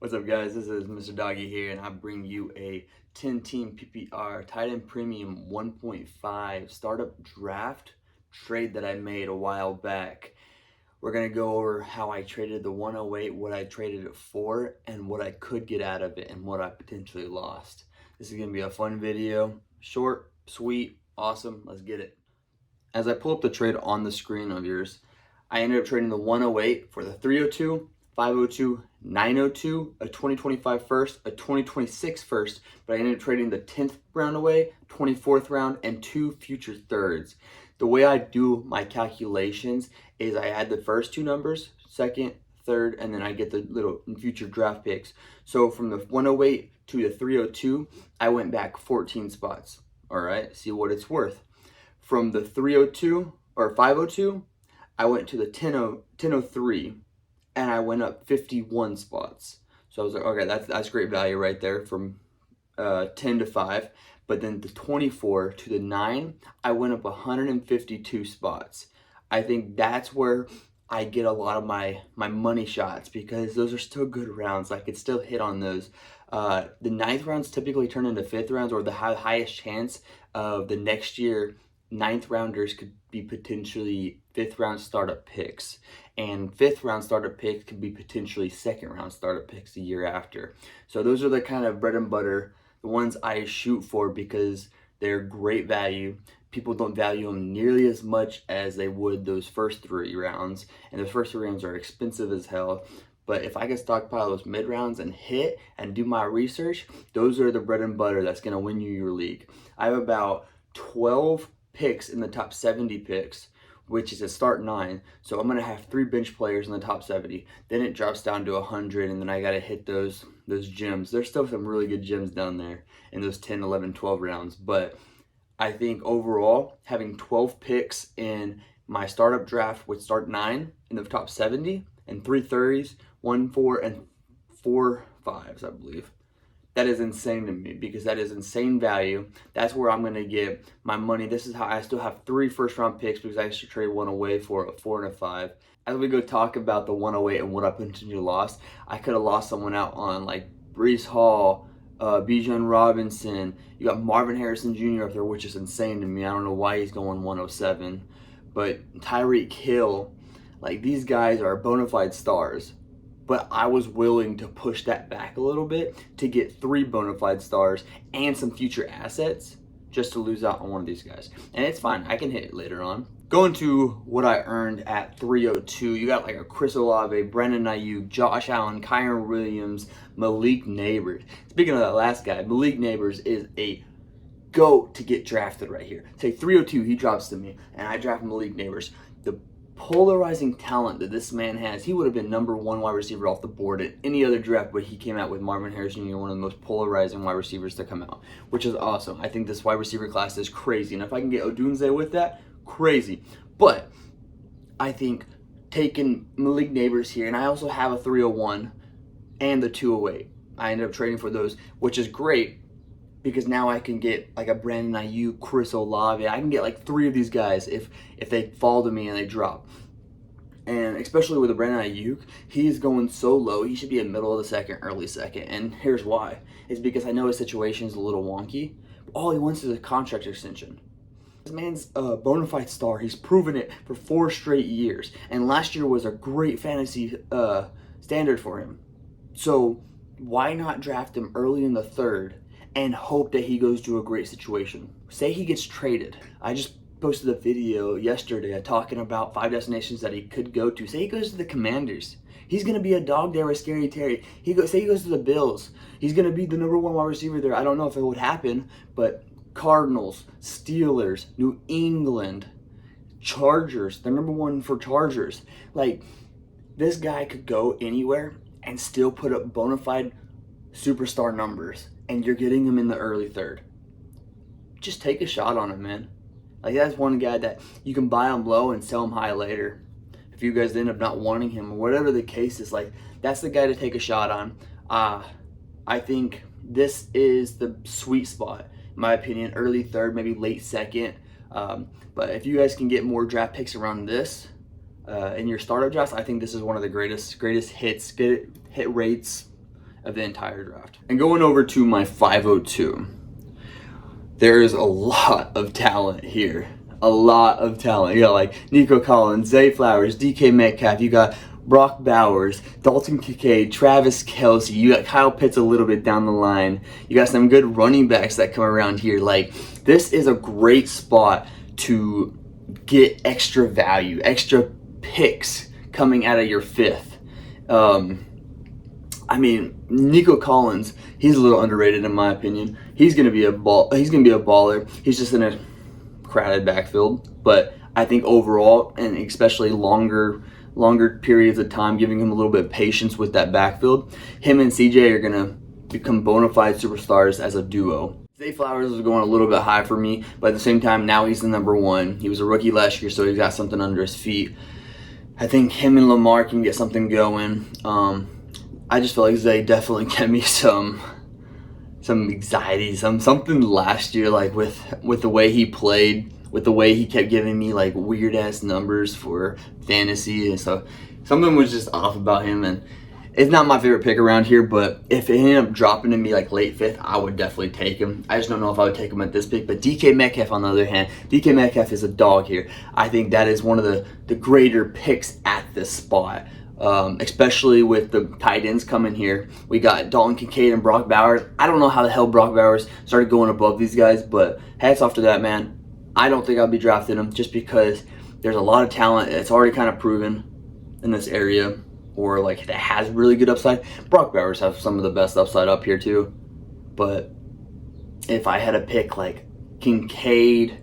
What's up, guys? This is Mr. Doggy here, and I bring you a 10-team PPR tight end premium 1.5 startup draft trade that I made a while back. We're going to go over how I traded the 108, what I traded it for, and what I could get out of it, and what I potentially lost. This is going to be a fun video. Short, sweet, awesome. Let's get it. As I pull up the trade on the screen of yours, I ended up trading the 108 for the 302, 502, 902, a 2025 first, a 2026 first, but I ended up trading the 10th round away, 24th round, and 2 future thirds. The way I do my calculations is I add the first 2 numbers, second, third, and then I get the little future draft picks. So from the 108 to the 302, I went back 14 spots. All right, see what it's worth. From the 302 or 502, I went to the 1003, and I went up 51 spots. So I was like, okay, that's great value right there from 10 to 5. But then the 24 to the 9, I went up 152 spots. I think that's where I get a lot of my money shots, because those are still good rounds. I could still hit on those. The 9th rounds typically turn into 5th rounds, or the highest chance of the next year 9th rounders could be potentially 5th round startup picks, and 5th round startup picks could be potentially 2nd round startup picks the year after. So those are the kind of bread and butter, the ones I shoot for, because they're great value. People don't value them nearly as much as they would those first 3 rounds, and those first 3 rounds are expensive as hell. But if I can stockpile those mid rounds and hit and do my research, those are the bread and butter that's going to win you your league. I have about 12 picks in the top 70 picks, which is a start 9. So I'm going to have 3 bench players in the top 70. Then it drops down to 100, and then I got to hit those gems. There's still some really good gems down there in those 10, 11, 12 rounds. But I think overall, having 12 picks in my startup draft with start 9 in the top 70, and 3 30s, 1 4, and 4 5s, I believe. That is insane to me, because that is insane value. That's where I'm going to get my money. This is how I still have 3 first-round picks, because I actually traded 1 away for a 4 and a 5. As we go talk about the 108 and what I potentially lost, I could have lost someone out on like Breece Hall, Bijan Robinson. You got Marvin Harrison Jr. up there, which is insane to me. I don't know why he's going 107. But Tyreek Hill, like, these guys are bona fide stars. But I was willing to push that back a little bit to get 3 bona fide stars and some future assets just to lose out on one of these guys. And it's fine. I can hit it later on. Going to what I earned at 302, you got like a Chris Olave, Brandon Ayuk, Josh Allen, Kyron Williams, Malik Neighbors. Speaking of that last guy, Malik Neighbors is a GOAT to get drafted right here. Say 302, he drops to me, and I draft Malik Neighbors. The polarizing talent that this man has, he would have been number 1 wide receiver off the board at any other draft, but he came out with Marvin Harrison Jr., one of the most polarizing wide receivers to come out, which is awesome. I think this wide receiver class is crazy, and if I can get Odunze with that, crazy. But I think taking Malik Neighbors here, and I also have a 301 and the 208. I ended up trading for those, which is great, because now I can get like a Brandon Ayuk, Chris Olave. I can get like 3 of these guys if they fall to me and they drop. And especially with the Brandon Ayuk, he is going so low. He should be in middle of the second, early second. And here's why. It's because I know his situation is a little wonky. All he wants is a contract extension. This man's a bona fide star. He's proven it for 4 straight years. And last year was a great fantasy standard for him. So why not draft him early in the 3rd and hope that he goes to a great situation? Say he gets traded. I just posted a video yesterday talking about 5 destinations that he could go to. Say he goes to the Commanders. He's going to be a dog there with Scary Terry. Say he goes to the Bills. He's going to be the number 1 wide receiver there. I don't know if it would happen, but Cardinals, Steelers, New England, Chargers. They're number 1 for Chargers. Like, this guy could go anywhere and still put up bona fide superstar numbers, and you're getting him in the early 3rd. Just take a shot on him, man. Like, that's one guy that you can buy him low and sell him high later. If you guys end up not wanting him, or whatever the case is, like, that's the guy to take a shot on. I think this is the sweet spot, in my opinion. Early 3rd, maybe late 2nd. But if you guys can get more draft picks around this in your startup drafts, I think this is one of the greatest hit rates of the entire draft. And going over to my 502, there is a lot of talent here. A lot of talent. You got like Nico Collins, Zay Flowers, DK Metcalf, you got Brock Bowers, Dalton Kincaid, Travis Kelce, you got Kyle Pitts a little bit down the line. You got some good running backs that come around here. Like, this is a great spot to get extra value, extra picks coming out of your fifth. I mean, Nico Collins, he's a little underrated in my opinion. He's gonna be a baller. He's just in a crowded backfield, but I think overall, and especially longer periods of time, giving him a little bit of patience with that backfield, him and CJ are gonna become bona fide superstars as a duo. Zay Flowers is going a little bit high for me, but at the same time, now he's the number one. He was a rookie last year, so he's got something under his feet. I think him and Lamar can get something going. I just feel like Zay definitely gave me some anxiety, something last year, like with the way he played, with the way he kept giving me like weird ass numbers for fantasy, and so something was just off about him. And it's not my favorite pick around here, but if it ended up dropping to me like late fifth, I would definitely take him. I just don't know if I would take him at this pick. But DK Metcalf, on the other hand, DK Metcalf is a dog here. I think that is one of the greater picks at this spot. Especially with the tight ends coming here. We got Dalton Kincaid and Brock Bowers. I don't know how the hell Brock Bowers started going above these guys, but hats off to that man. I don't think I'll be drafting him just because there's a lot of talent that's already kind of proven in this area, or like that has really good upside. Brock Bowers have some of the best upside up here too. But if I had to pick like Kincaid,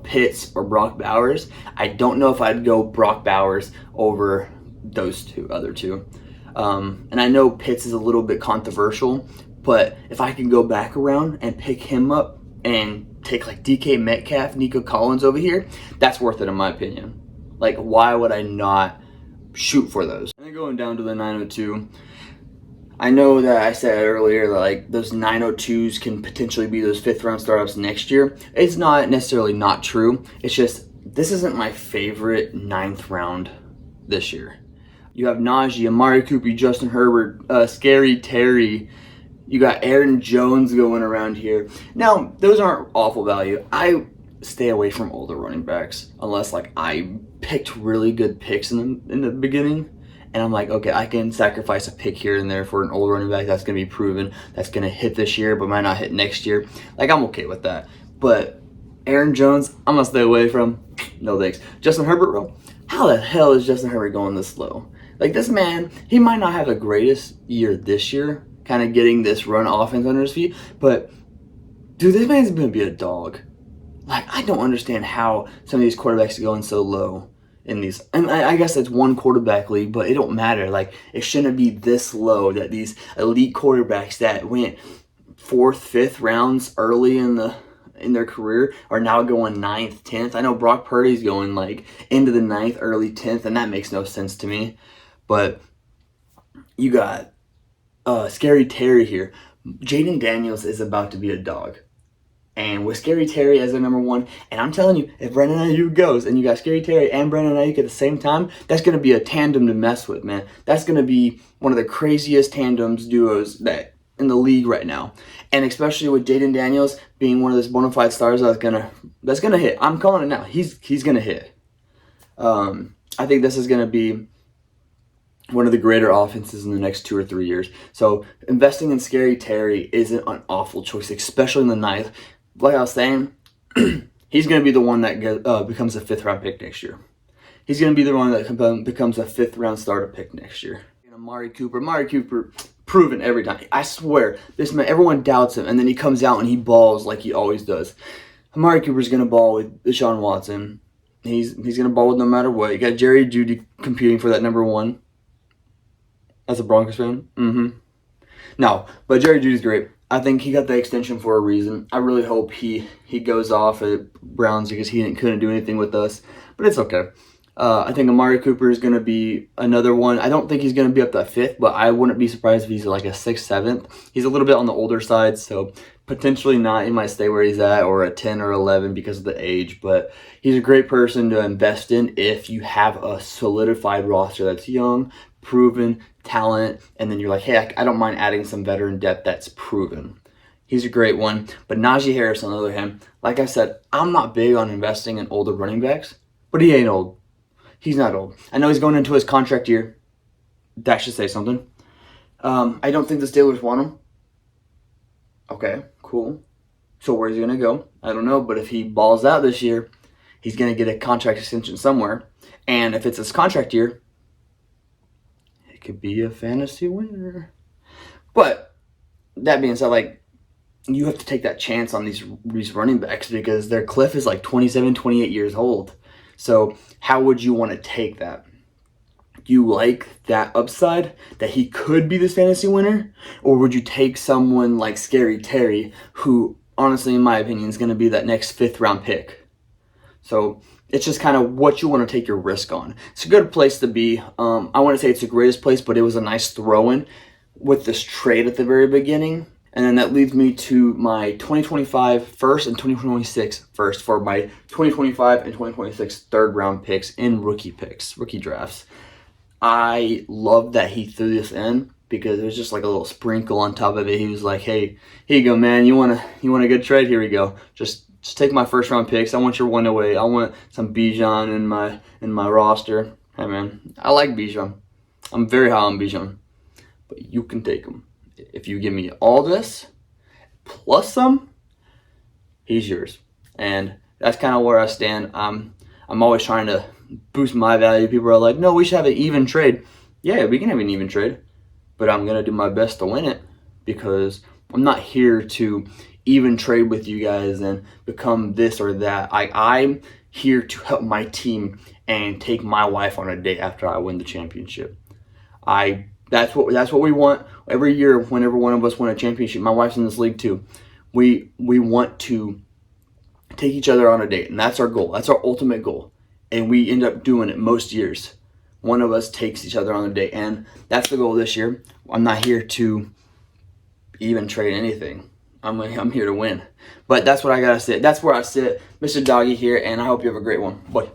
Pitts, or Brock Bowers, I don't know if I'd go Brock Bowers over those other two. And I know Pitts is a little bit controversial, but if I can go back around and pick him up and take like DK Metcalf, Nico Collins over here, that's worth it in my opinion. Like, why would I not shoot for those? And then going down to the 902, I know that I said earlier that like those 902s can potentially be those 5th round startups next year. It's not necessarily not true. It's just this isn't my favorite 9th round this year. You have Najee, Amari Cooper, Justin Herbert, Scary Terry. You got Aaron Jones going around here. Now, those aren't awful value. I stay away from older running backs unless like I picked really good picks in the beginning, and I'm like, okay, I can sacrifice a pick here and there for an old running back that's going to be proven, that's going to hit this year but might not hit next year. Like, I'm okay with that. But Aaron Jones, I'm going to stay away from. No thanks. Justin Herbert, bro. How the hell is Justin Herbert going this low? Like, this man, he might not have the greatest year this year, kind of getting this run offense under his feet, but dude, this man's going to be a dog. Like, I don't understand how some of these quarterbacks are going so low in these. And I guess it's one quarterback league, but it don't matter. Like, it shouldn't be this low that these elite quarterbacks that went 4th, 5th rounds early in their career are now going 9th, 10th. I know Brock Purdy's going like into the 9th, early 10th, and that makes no sense to me. But you got Scary Terry here. Jaden Daniels is about to be a dog. And with Scary Terry as their number one, and I'm telling you, if Brandon Ayuk goes and you got Scary Terry and Brandon Ayuk at the same time, that's going to be a tandem to mess with, man. That's going to be one of the craziest tandems, duos that in the league right now. And especially with Jaden Daniels being one of those bona fide stars that's gonna hit. I'm calling it now. He's gonna hit. I think this is gonna be one of the greater offenses in the next 2 or 3 years. So investing in Scary Terry isn't an awful choice, especially in the 9th. Like I was saying, he's going to be the one that becomes a 5th round pick next year. He's going to be the one that becomes a 5th round starter pick next year. And Amari Cooper, proven every time. I swear, this man, everyone doubts him, and then he comes out and he balls like he always does. Amari Cooper's going to ball with Deshaun Watson. He's going to ball with no matter what. You got Jerry Jeudy competing for that number one. As a Broncos fan? No, but Jerry Jeudy's great. I think he got the extension for a reason. I really hope he goes off at Browns because he couldn't do anything with us. But it's okay. I think Amari Cooper is going to be another one. I don't think he's going to be up that 5th, but I wouldn't be surprised if he's like a 6th, 7th. He's a little bit on the older side, so potentially not. He might stay where he's at, or a 10 or 11 because of the age. But he's a great person to invest in if you have a solidified roster that's young, proven talent, and then you're like, hey, I don't mind adding some veteran depth that's proven. He's a great one. But Najee Harris, on the other hand, like I said, I'm not big on investing in older running backs, but he ain't old. He's not old. I know he's going into his contract year. That should say something. I don't think the Steelers want him. Okay, cool. So where's he going to go? I don't know, but if he balls out this year, he's going to get a contract extension somewhere. And if it's his contract year, it could be a fantasy winner. But that being said, like, you have to take that chance on these running backs because their cliff is like 27, 28 years old. So how would you want to take that? You like that upside that he could be this fantasy winner? Or would you take someone like Scary Terry, who honestly, in my opinion, is going to be that next 5th round pick? So it's just kind of what you want to take your risk on. It's a good place to be. I want to say it's the greatest place, but it was a nice throw-in with this trade at the very beginning. And then that leads me to my 2025 first and 2026 first for my 2025 and 2026 third round picks in rookie drafts. I love that he threw this in because it was just like a little sprinkle on top of it. He was like, hey, here you go, man. You want a good trade? Here we go. Just take my first round picks. I want your 108. I want some Bijan in my roster. Hey, man, I like Bijan. I'm very high on Bijan. But you can take him. If you give me all this plus some, he's yours. And that's kind of where I stand. I'm always trying to boost my value. People are like, no, we should have an even trade. Yeah, we can have an even trade, but I'm going to do my best to win it because I'm not here to even trade with you guys and become this or that. I'm here to help my team and take my wife on a date after I win the championship. That's what we want every year. Whenever one of us win a championship, my wife's in this league too. We want to take each other on a date, and that's our goal. That's our ultimate goal. And we end up doing it most years. One of us takes each other on a date, and that's the goal this year. I'm not here to even trade anything. I'm here to win. But that's what I gotta say. That's where I sit. Mr. Doggy here, and I hope you have a great one. Bye.